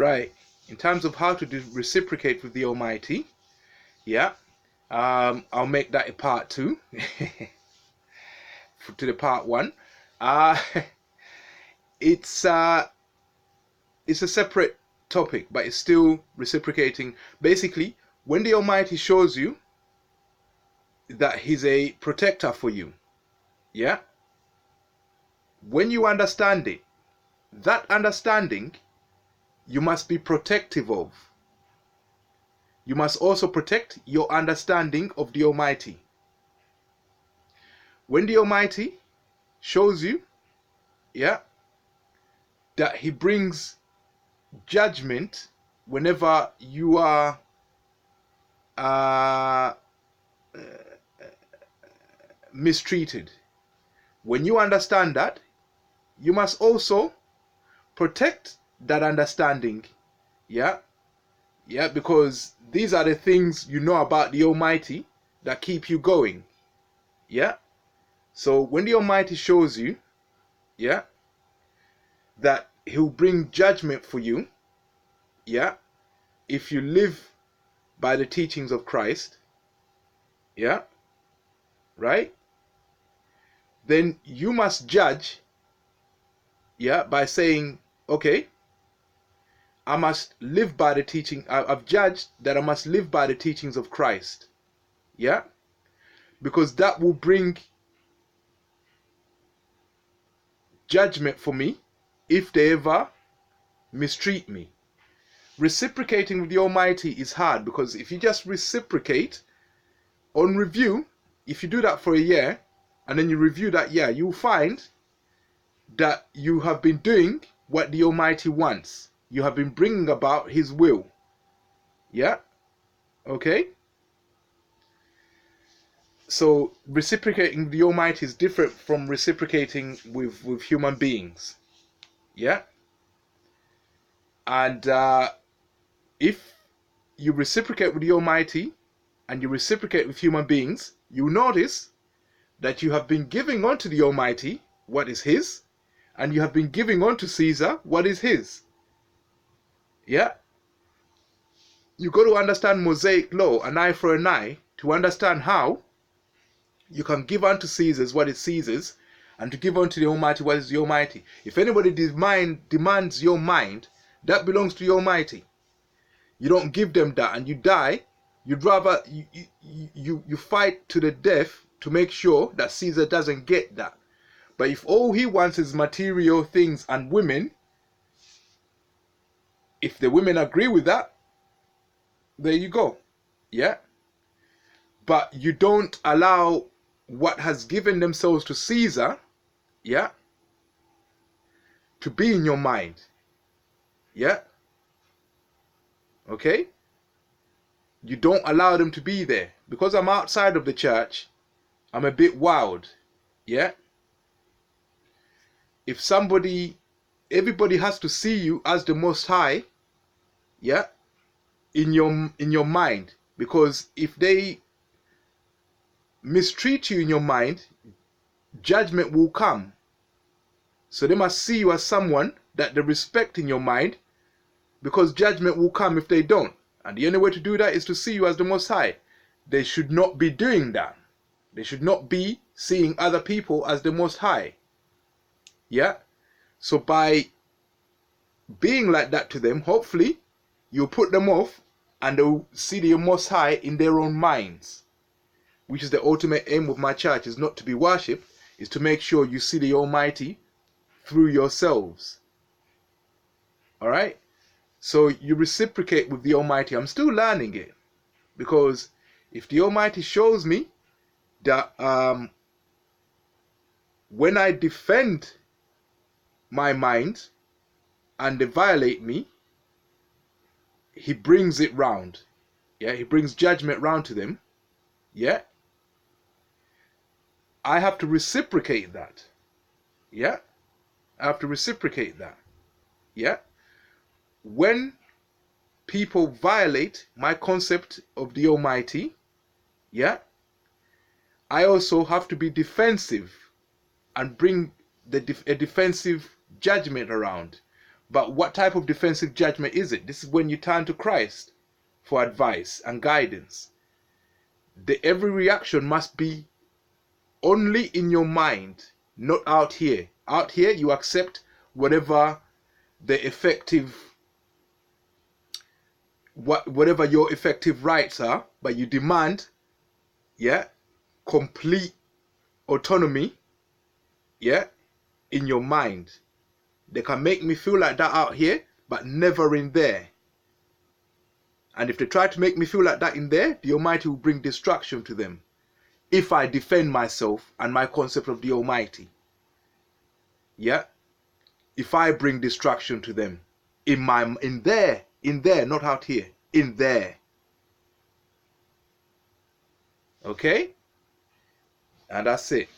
Right. In terms of how to reciprocate with the Almighty, yeah, I'll make that a part two to the part one. Uh, it's it's a separate topic, but it's still reciprocating. Basically, when the Almighty shows you that He's a protector for you, yeah, when you understand it, that understanding you must be protective of. You must also protect your understanding of the Almighty. When the Almighty shows you, yeah, that He brings judgment whenever you are uh, mistreated. When you understand that, you must also protect that understanding. Yeah, yeah, because these are the things you know about the Almighty that keep you going. Yeah. So when the Almighty shows you, yeah, that He'll bring judgment for you, yeah, if you live by the teachings of Christ, yeah, right? Then you must judge, yeah, by saying, okay, I must live by the teaching. I've judged that I must live by the teachings of Christ, yeah, because that will bring judgment for me if they ever mistreat me. Reciprocating with the Almighty is hard, because if you just reciprocate on review, if you do that for a year and then you review that year, you'll find that you have been doing what the Almighty wants. You have been bringing about His will. Yeah? Okay? So reciprocating with the Almighty is different from reciprocating with human beings. Yeah? And if you reciprocate with the Almighty and you reciprocate with human beings, you'll notice that you have been giving unto the Almighty what is His, and you have been giving unto Caesar what is his. Yeah? You got to understand Mosaic law, an eye for an eye, to understand how you can give unto Caesar's what is Caesar's, and to give unto the Almighty what is the Almighty. If anybody demands your mind, that belongs to the Almighty. You don't give them that, and you die. You'd rather you fight to the death to make sure that Caesar doesn't get that. But if all he wants is material things and women, if the women agree with that, there you go. Yeah? But you don't allow what has given themselves to Caesar, yeah, to be in your mind. Yeah? Okay? You don't allow them to be there. Because I'm outside of the church, I'm a bit wild. Yeah? If everybody has to see you as the Most High, yeah, in your mind. Because if they mistreat you in your mind, judgment will come. So they must see you as someone that they respect in your mind, because judgment will come if they don't. And the only way to do that is to see you as the Most High. They should not be doing that. They should not be seeing other people as the Most High. Yeah? So by being like that to them, hopefully, you'll put them off and they'll see the Most High in their own minds. Which is the ultimate aim of my church, is not to be worshipped, is to make sure you see the Almighty through yourselves. Alright? So you reciprocate with the Almighty. I'm still learning it. Because if the Almighty shows me that when I defend my mind and they violate me, He brings it round. Yeah, He brings judgment round to them. Yeah? I have to reciprocate that. Yeah? I have to reciprocate that. Yeah? When people violate my concept of the Almighty, yeah, I also have to be defensive and bring a defensive judgment around. But what type of defensive judgment is it? This is when you turn to Christ for advice and guidance. Every reaction must be only in your mind, not out here. Out here, you accept whatever the effective, whatever your effective rights are, but you demand, yeah, complete autonomy, yeah, in your mind. They can make me feel like that out here, but never in there. And if they try to make me feel like that in there, the Almighty will bring destruction to them. If I defend myself and my concept of the Almighty, yeah, if I bring destruction to them in there, not out here, in there. Okay? And that's it.